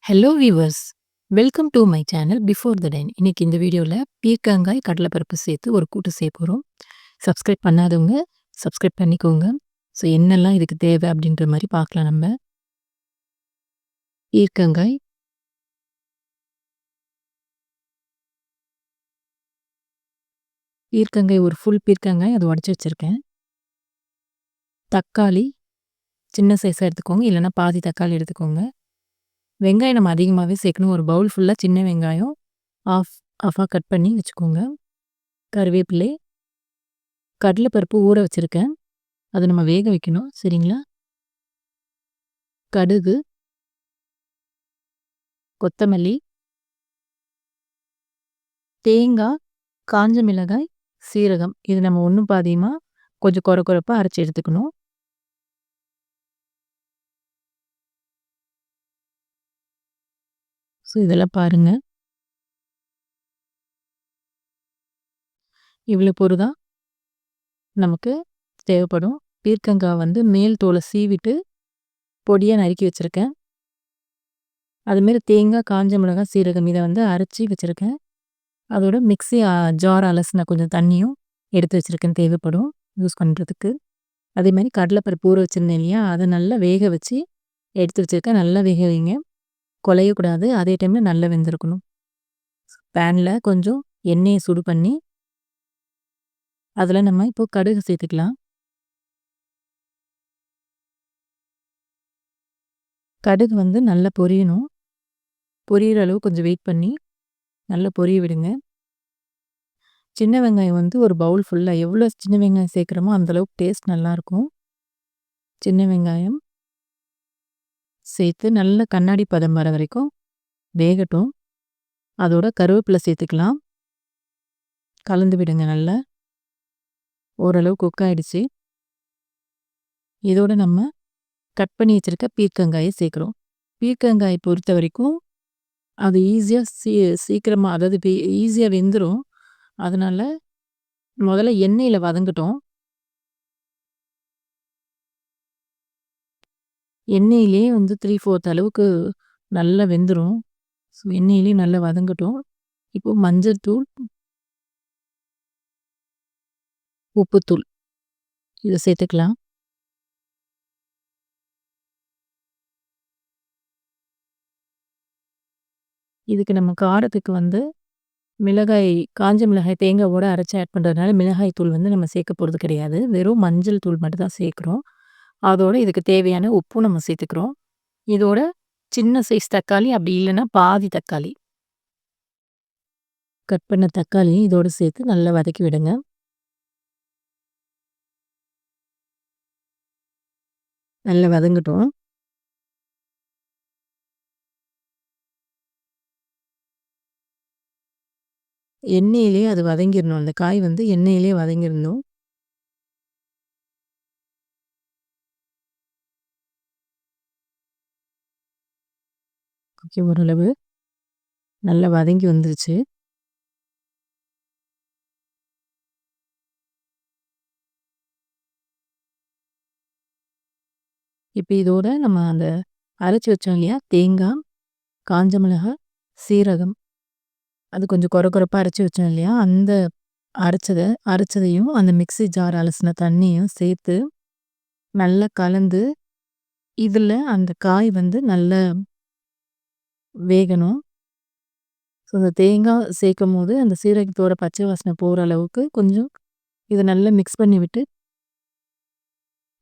Hello viewers! Welcome do my channel before the time. இன்னைக்கு இந்த வீடியோல பீர்க்கங்காய், கடலைப்பருப்பு சேர்த்து ஒரு கூட்டு செய்ய போறோம். சப்ஸ்கிரைப் பண்ணாதவங்க சப்ஸ்கிரைப் பண்ணிக்கோங்க. ஸோ என்னெல்லாம் இதுக்கு தேவை அப்படின்ற மாரி பார்க்கலாம் நம்ம. பீர்க்கங்காய், பீர்க்கங்காய் ஒரு ஃபுல் பீர்க்கங்காய் அத உடைச்சு வச்சிருக்கேன். தக்காளி சின்ன சைஸா எடுத்துக்கோங்க. இல்லைன்னா பாதி தக்காளி எடுத்துக்கோங்க. வெங்காயம் நம்ம அதிகமாவே சேர்க்கணும். ஒரு பவுல் ஃபுல்லா சின்ன வெங்காயம் ஆஃபா கட் பண்ணி வச்சுக்கோங்க. கருவேப்பிலை, கடலைப்பருப்பு ஊற வச்சிருக்கேன். அத நம்ம வேக வைக்கணும். சரிங்களா? கடுகு, கொத்தமல்லி, தேங்காய், காஞ்ச மிளகாய், சீரகம். இது நம்ம ஒண்ணும் பாதியுமா கொஞ்சம் கொர கொரப்பா அரைச்சு எடுத்துக்கணும். ஸோ இதெல்லாம் பாருங்க. இவ்வளோ பொரு தான் நமக்கு தேவைப்படும். பீர்க்கங்காய் வந்து மேல் தோல சீவிட்டு பொடியா நறுக்கி வச்சிருக்கேன். அதுமாரி தேங்காய், காஞ்ச மிளகாய், சீரகம் இத வந்து அரைச்சு வச்சிருக்கேன். அதோட மிக்ஸி ஜார் அலசின கொஞ்சம் தண்ணியும் எடுத்து வச்சிருக்கேன் தேவைப்படும் யூஸ் பண்றதுக்கு. அதேமாரி கடலைப்பருப்பு ஊற வச்சிருந்தேன் இல்லையா? அத நல்லா வேக வச்சு எடுத்து வச்சிருக்கேன். நல்லா வேக வைங்க. குழையக்கூடாது. அதே டைம்ல நல்லா வெந்திருக்கணும். பேன்ல கொஞ்சம் எண்ணெய சுடு பண்ணி, அதில நம்ம இப்போ கடுகு சேர்த்துக்கலாம். கடுகு வந்து நல்லா பொரியணும். பொரியிற அளவு கொஞ்சம் வெயிட் பண்ணி, நல்லா பொரிய விடுங்க. சின்ன வெங்காயம் வந்து ஒரு பவுல் ஃபுல்லா எவ்வளோ சின்ன வெங்காயம் சேர்க்குறோமோ, அந்த அளவுக்கு டேஸ்ட் நல்லாயிருக்கும். சின்ன வெங்காயம் சேர்த்து நல்ல கண்ணாடி பதம் வர வரைக்கும் வேகட்டும். அதோட கருவேப்பிலை சேர்த்துக்கலாம். கலந்து விடுங்க நல்லா. ஓரளவு குக் ஆயிடுச்சு. இதோட நம்ம கட் பண்ணி வச்சிருக்க பீர்க்கங்காய சேர்க்குறோம். பீர்க்கங்காய் பொறுத்த வரைக்கும் அது ஈஸியா சீக்கிரமா அதாவது ஈஸியா வெந்துரும். அதனால முதல்ல எண்ணெயில வதங்கட்டும். எண்ணெயிலேயே வந்து 3/4 அளவுக்கு நல்லா வெந்துரும். ஸோ எண்ணெயிலேயே நல்லா வதங்கட்டும். இப்போ மஞ்சள் தூள், உப்புத்தூள் இத சேர்த்துக்கலாம். இதுக்கு நம்ம காரத்துக்கு வந்து மிளகாய், காஞ்ச மிளகாய் தேங்காவோட அரைச்சு ஆட் பண்றதுனால மிளகாய் தூள் வந்து நம்ம சேர்க்க போறது கிடையாது. வெறும் மஞ்சள் தூள் மட்டும் தான் சேர்க்குறோம். அதோட இதுக்கு தேவையான உப்பும் நம்ம சேர்த்துக்கிறோம். இதோட சின்ன சைஸ் தக்காளி அப்படி இல்லைன்னா பாதி தக்காளி. கட் பண்ண தக்காளி இதோட சேர்த்து நல்லா வதக்கி விடுங்க. நல்லா வதங்கட்டும். எண்ணெயிலேயே அது வதங்கிரணும். அந்த காய் வந்து எண்ணெயிலேயே வதங்கிரணும். ஓகே ஓரளவு நல்லா வதங்கி வந்துருச்சு. இப்ப இதோட நம்ம அந்த அரைச்சு வச்சோம் இல்லையா? தேங்காய், காஞ்ச மிளகாய், சீரகம் அது கொஞ்சம் கொர கொரப்பா அரைச்சு வச்சோம் இல்லையா? அந்த அரைச்சதையும் அந்த மிக்ஸி ஜார் அலசின தண்ணியும் சேர்த்து நல்லா கலந்து, இதில அந்த காய் வந்து நல்லா வேகணும். ஸோ அந்த தேங்காய் சேர்க்கும்போது அந்த சீரகத்தோட பச்சை வாசனை போற அளவுக்கு கொஞ்சம் இத நல்லா மிக்ஸ் பண்ணி விட்டு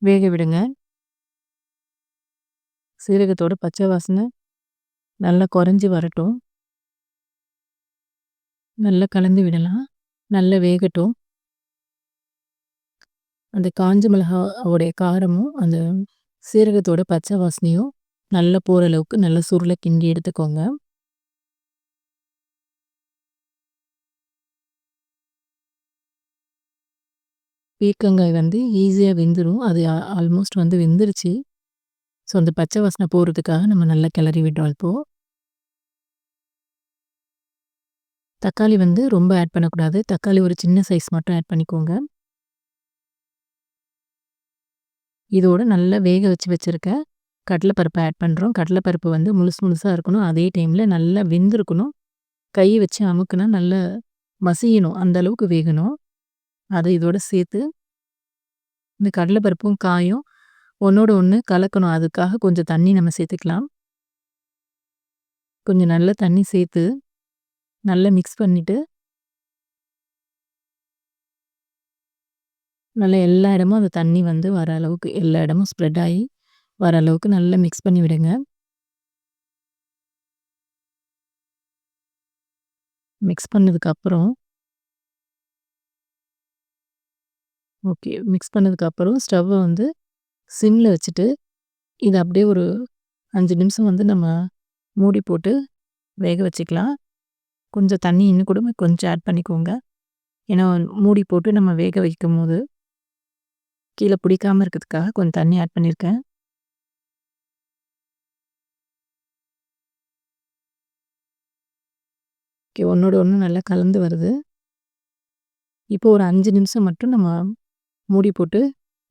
வேக விடுங்க. சீரகத்தோட பச்சை வாசனை நல்லா குறைஞ்சு வரட்டும். நல்லா கலந்து விடலாம். நல்லா வேகட்டும். அந்த காஞ்ச மிளகாவோடைய காரமும், அந்த சீரகத்தோட பச்சை வாசனையும் நல்லா போற அளவுக்கு நல்லா சுருள கிண்டி எடுத்துக்கோங்க. பீர்க்கங்காய் வந்து ஈஸியா வெந்துரும். அது ஆல்மோஸ்ட் வந்து வெந்துருச்சு. ஸோ அந்த பச்சை வாசனை போறதுக்காக நம்ம நல்லா கிளறி விடுறோம் இப்போ. தக்காளி வந்து ரொம்ப ஆட் பண்ணக்கூடாது. தக்காளி ஒரு சின்ன சைஸ் மட்டும் ஆட் பண்ணிக்கோங்க. இதோட நல்லா வேக வச்சிருக்க கடலை பருப்பு ஆட் பண்ணுறோம். கடலை பருப்பு வந்து முழுசா இருக்கணும். அதே டைமில் நல்லா வெந்திருக்கணும். கை வச்சு அமுக்குனா நல்லா மசியணும். அந்த அளவுக்கு வேகணும். அதை இதோட சேர்த்து இந்த கடலை பருப்பும் காயும் ஒன்னோட ஒன்று கலக்கணும். அதுக்காக கொஞ்சம் தண்ணி நம்ம சேர்த்துக்கலாம். கொஞ்சம் நல்லா தண்ணி சேர்த்து நல்லா மிக்ஸ் பண்ணிட்டு நல்லா எல்லா இடமும் அந்த தண்ணி வந்து வர அளவுக்கு எல்லா இடமும் ஸ்ப்ரெட் ஆகி வர அளவுக்கு நல்லா மிக்ஸ் பண்ணி விடுங்க. மிக்ஸ் பண்ணதுக்கப்புறம் மிக்ஸ் பண்ணதுக்கப்புறம் ஸ்டவ்வை வந்து சிம்மில் வச்சுட்டு இதை அப்படியே ஒரு 5 நிமிஷம் வந்து நம்ம மூடி போட்டு வேக வச்சுக்கலாம். கொஞ்சம் தண்ணி இன்னும் கூட கொஞ்சம் ஆட் பண்ணிக்கோங்க. ஏன்னா மூடி போட்டு நம்ம வேக வைக்கும்போது கீழே பிடிக்காம இருக்கிறதுக்காக கொஞ்சம் தண்ணி ஆட் பண்ணியிருக்கேன். ஒன்னோட ஒன்று நல்லா கலந்து வருது. இப்போ ஒரு 5 நிமிஷம் மட்டும் நம்ம மூடி போட்டு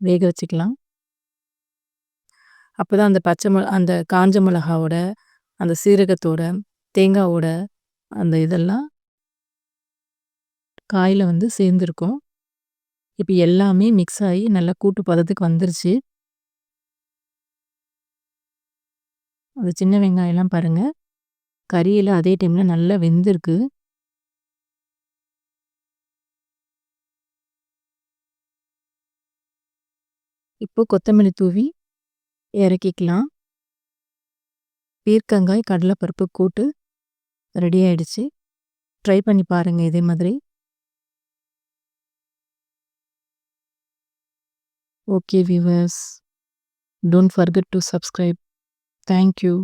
வேக வச்சுக்கலாம். அப்பதான் அந்த அந்த காஞ்ச மிளகாவோட, அந்த சீரகத்தோட, தேங்காவோட அந்த இதெல்லாம் காயில வந்து சேர்ந்துருக்கும். இப்போ எல்லாமே மிக்ஸ் ஆகி நல்லா கூட்டு பதத்துக்கு வந்துருச்சு. அந்த சின்ன வெங்காயம்லாம் பாருங்க, கறியில அதே டைம்ல நல்லா வெந்திருக்கு. இப்போ கொத்தமல்லி தூவி இறக்கிக்கலாம். பீர்க்கங்காய் கடலைப்பருப்பு கூட்டு ரெடி ஆயிடுச்சு. ட்ரை பண்ணி பாருங்க இதே மாதிரி. Okay viewers, don't forget to subscribe. Thank you.